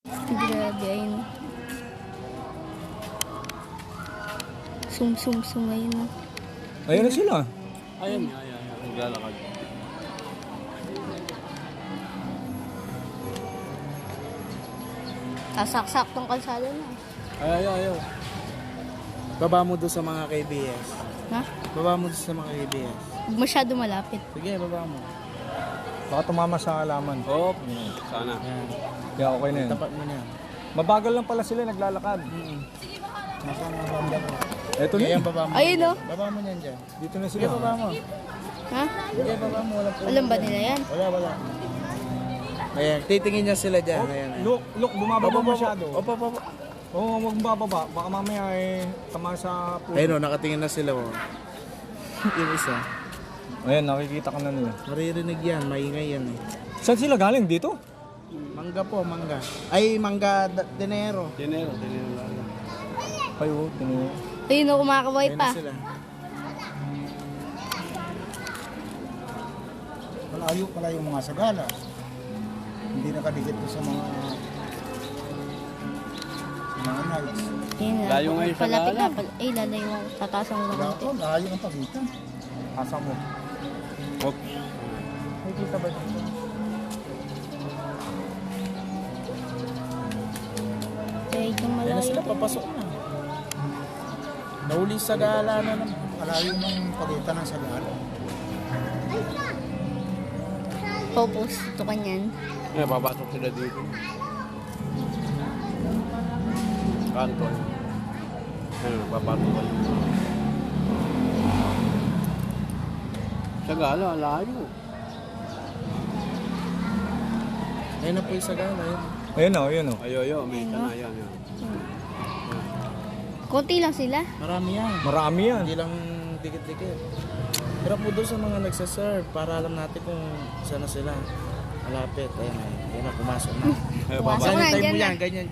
Grabe, ayun. Sum, ayun na. Ayun na sila. Ayan. Naglalakad. Sasak-saktong kalsada na. Ayaw. Baba mo doon sa mga KBS. Ha? Baba mo doon sa mga KBS. Huwag masyado malapit. Sige, baba mo. Baka tumama sa halaman. Oo, sana. Yan. Kaya okay na yun. Tapat mo na. Mabagal lang pala sila naglalakad. Nasaan ang banda mo? Eto na Ayan, yun. baba mo. Ayun, oh. Baba mo yan dyan. Dito na Sige, sila. baba mo. Ha? Sige, baba mo. Alam ba nila yan? Wala. Ayan, titingin niya sila dyan. Ayan. Look, bumababa masyado. Opo. Oo, wag bababa. Baka mamaya tama sa puso. Ayun o, nakatingin na sila. Oh. Yung isa. Ayan, nakikita ka na nila. Maririnig yan, maingay yan eh. Saan sila galing? Dito? Mangga po, mangga. Ay, mangga dinero. Dinero. Ay, oo. Ayun, oh, kumakaway Ayun pa. na sila. Malayo yung mga sagala. Hindi nakadikit to sa mga nights. Ayun na. Layo nga yung Palapit sagala. na. Ay, lalayo ang tataas ang Wala ulang ko, layo ang pagitan. Asa mo? Hop. Nakikita ba dito? Kaya yung Ayun na malayo. sila, papasok na. Nahuli sa gala na naman. Malayo ng pagitan ng sagala. Popos, ito kanyan. Eh, papasok sila dito. Kanto. Ayun, papasok sila. Sa gala, layo. Ayun na po yung sa gala. Ayun o. Ayo, may isa na yan. Konti lang sila. Marami yan. Marami yan. Hindi lang dikit-dikit. Pero po doon sa mga nagsaserve para alam natin kung saan na sila. Malapit. Ayun na, pumasok na. Pumasok na, Ganyan time andyan mo na. yan, ganyan.